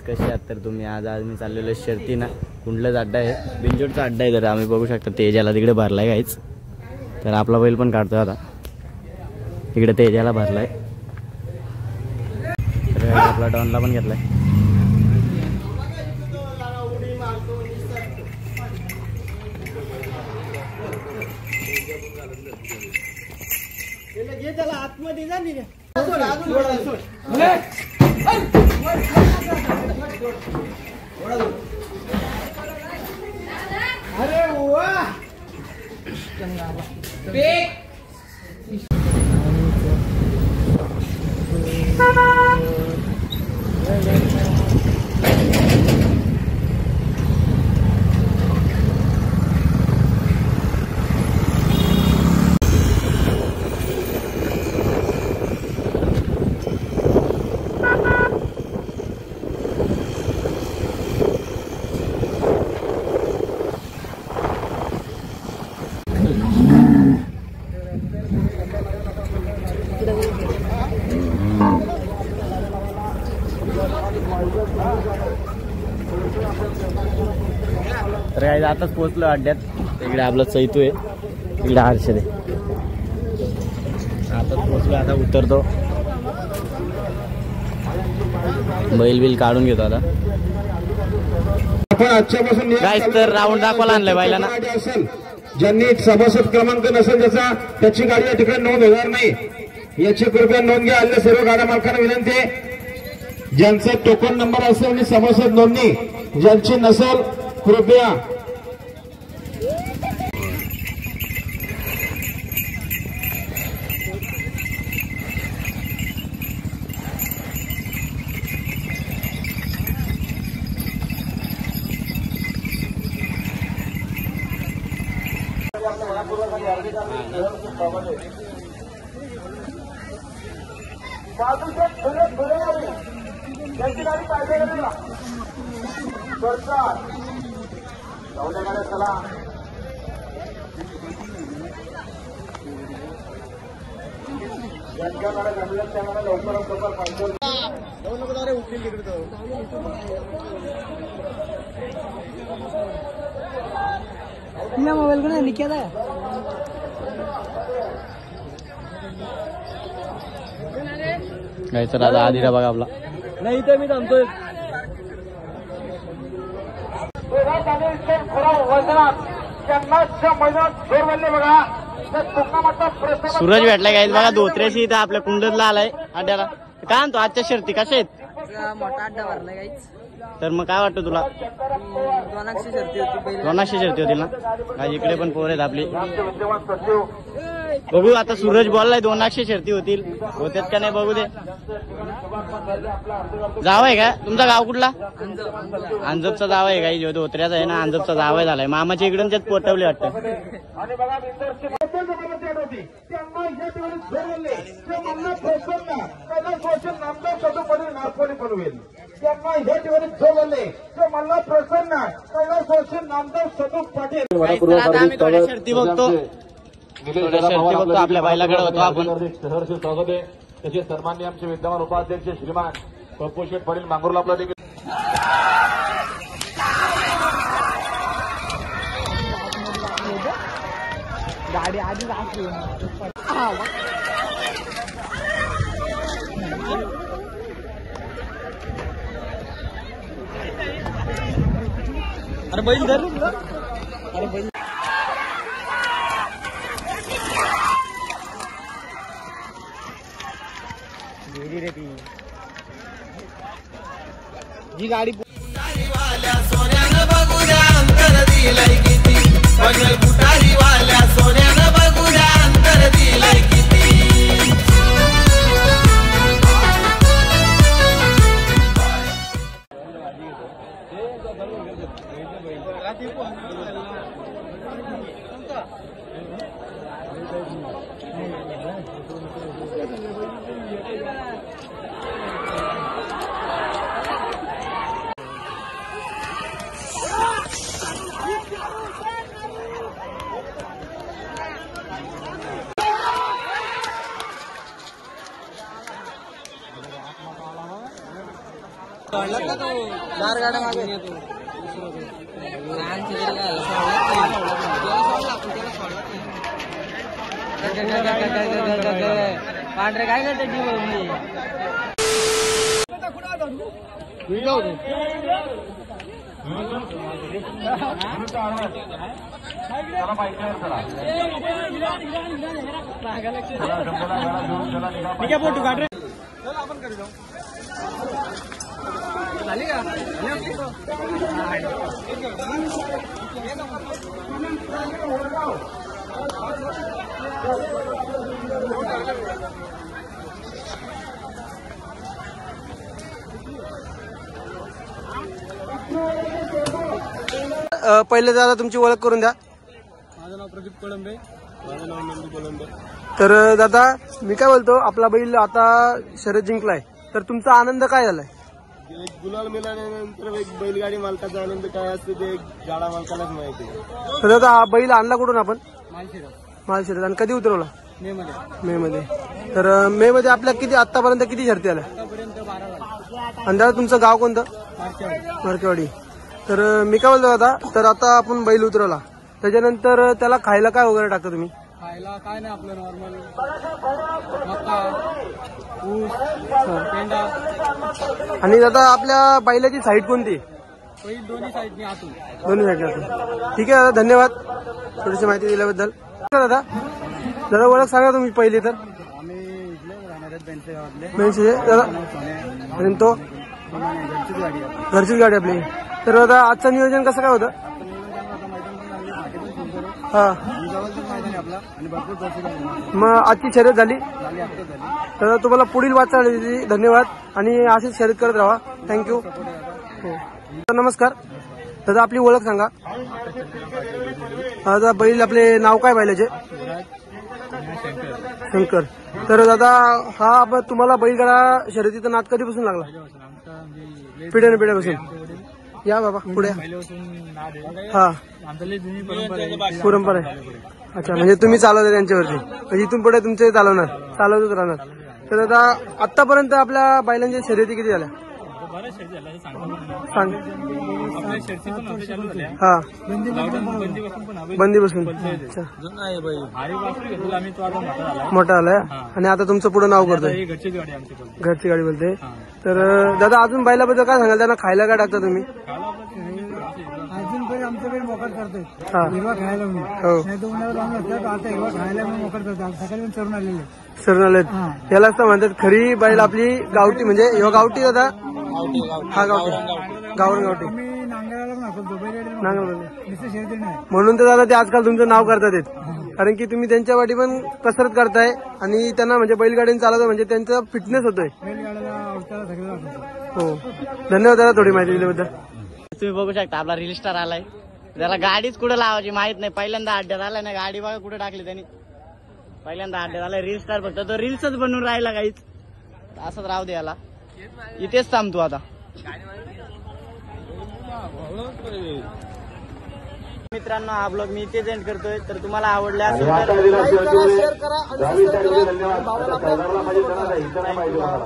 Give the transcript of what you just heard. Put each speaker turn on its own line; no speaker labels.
कसे आहात तर तुम्ही? आज मी चाललेलो शर्ती ना, कुंडलच अड्डा आहे, बिंजोडचा अड्डा आहे. तर आम्ही बघू शकता तेजाला तिकडे भरलाय गाईच. तर आपला बैल पण काढतोय आता, इकडे तेजाला भरलाय. तर आपला डॉनला पण घेतलाय. आतमध्ये जा नाही अरे वाह तर काय आताच पोहोचलो अड्ड्यात. इकडे आपलं चैतू आहे, इकडे हर्षद आहे. आताच पोहोचलो, आता उतरतो, बैल बिल काढून घेतो आता. गाईस तर राऊंड दाखवायला आणलंय बैलांना.
ज्यांनी सभासद क्रमांक नसेल ज्याचा, त्याची गाडी या ठिकाणी नोंद होणार नाही, याची कृपया नोंद घ्या. आलेल्या सर्व गाड्या मालकांना विनंती आहे, ज्यांचा टोकन नंबर असेल आणि सभासद नोंदणी ज्यांची नसेल कृपया
मोबाइल को लिखा था
काय. तर आता आधीला बघा आपला
नाही तर मी थांबतोय.
सूरज भेटलाय काय बघा, धोत्र्याशी इथं आपल्या कुंडलला आलाय अड्ड्याला. काय म्हणतो आजच्या शर्ती कशा आहेत?
मोठा अड्डा भरलाय गाईच.
तर मग काय वाटतं तुला?
200 शर्ती होती,
200 शर्ती होतील ना. काय इकडे पण पोर आहेत आपली. बघू आता सूरज बोललाय 200 शर्ती होतील, होत्यात का नाही बघू दे. जाव आहे का तुमचा? गाव कुठला? अंजपचा जाव आहे काही धोत्र्याचा आहे ना, अंजपचा जाव आहे झालाय. मामाच्या इकडून त्यात पोटवले वाटतं. आम्ही थोड्या शर्ती बघतो, आपल्या बायलाकडे होतो आपण.
सहर्ष स्वागत आहे. त्याचे सन्माननीय आमचे विद्यमान उपाध्यक्ष श्रीमान पप्पू शेठ पाटील मांगुर्ला आपला देखील
गाडी आधी अरे बैल धर. अरे बैल जी गाडी
सोन्यानं बघूया अंतर दिलंय किती पनवेल बुटारीवाल्या सोन्यानं बघूया अंतर दिलंय किती
चार गाड्या मागे पांढरे काय करते फोटो काढ रे आपण करू जाऊ झाली का
पहिले दादा तुमची ओळख करून द्या.
माझं नाव प्रदीप कोळंबे. माझं नाव नंदू कोळंबे.
तर दादा मी काय बोलतो, आपला बैल आता शर्यत जिंकलाय, तर तुमचा आनंद काय झालाय?
एक गुलाल मिळाल्यानंतर एक बैलगाडी मालकाचा आनंद काय असतो ते गाडा मालकालाच माहिती.
तर दादा हा बैल आणला कुठून आपण?
मालशिरस
मालशिरस. आणि कधी उतरवला?
मे
मध्ये. तर मे मध्ये आपल्या किती आतापर्यंत किती शर्ती आल्या?
आतापर्यंत 12 झाले.
आणि दादा तुमचं गाव कोणतं? मार्केवाडी. तर मी काय बोलतो दादा, तर आता आपण बैल उतरवला, त्याच्यानंतर त्याला खायला काय वगैरे टाकता तुम्ही?
खायला काय नाही आपलं नॉर्मल मका ऊस पेंडा.
आणि दादा आपल्या बैलाची साईड कोणती?
पहिली दोन्ही साईडनी आतून.
दोन्ही साईड. ठीक आहे दादा, धन्यवाद थोडीशी माहिती दिल्याबद्दल. दादा दादा ओळख सांगा तुम्ही पहिली तर.
आम्ही इथले राहणार आहेत बेंचे गावातले.
बेंचे दादा. आणि तो
घरचीच गाडी आहे.
घरचीच गाडी आपली. तर दादा आजचं नियोजन कसं काय होतं? हा.
मैदान आपला आणि भरपूर पैसे
मग आजची शर्यत झाली.
झाली.
तर तुम्हाला पुढील वाटचालीसाठी धन्यवाद आणि अशीच शर्यत करत राहा. थँक्यू. तर नमस्कार दादा, आपली ओळख सांगा. दादा बैल आपले नाव काय बैलाचे? शंकर. तर दादा हा तुम्हाला बैलगाडा शर्यतीचा नाद कधीपासून लागला? पिढ्यापासून. या बाबा पुढे. हा परंपरा आहे. अच्छा, म्हणजे तुम्ही चालवता त्यांच्यावरती, म्हणजे इथून पुढे तुमचे चालवतच राहणार. तर आता आतापर्यंत आपल्या बैलांच्या शर्यती किती झाल्या? सांग. हा बंदी बसून. अच्छा, मोठा आलाय. आणि आता तुमचं पुढे नाव करतोय. घरची गाडी बोलते. तर दादा अजून बैलाबद्दल काय सांगाल? त्यांना खायला काय टाकता तुम्ही?
अजूनपर्यंत आमच्याकडे मोकळ करतोय हिरवा खायला म्हणून. नाही तर उन्हाळ्यात लावून असतात, आता हिरवा खायला म्हणून मोकळ करतात. सकाळी चरून आलेले
यालाच तर म्हणतात खरी बैल आपली गावठी. म्हणजे ह्यो गावठी दादा. हा गावठी. गावरण गावठी.
आम्ही नांगराला पण हाकलतो बैलगाडी नाही.
म्हणून तर दादा ते आजकाल तुमचं नाव करतात, कारण की तुम्ही त्यांच्या वाटी पण कसरत करताय आणि त्यांना म्हणजे बैलगाडी चालवतो म्हणजे त्यांचा फिटनेस होतोय. हो, धन्यवाद दादा थोडी माहिती दिल्याबद्दल.
तुम्ही बघू शकता आपला रील स्टार आलाय. त्याला गाडीच कुठे लावायची माहित नाही. पहिल्यांदा अड्ड्यात आलाय ना, गाडी बघा कुठे टाकली त्यांनी. पहिल्यांदा अड्ड्यात आलाय रील स्टार. फक्त तो रील्सच बनवून राहिला काहीच. असंच राहू दे याला. इथेच थांबतो आता. मित्रांनो हा ब्लॉग मी इथेच एंड करतोय. तर तुम्हाला आवडला असेल तर
शेअर करा आणि सबस्क्राईब करा.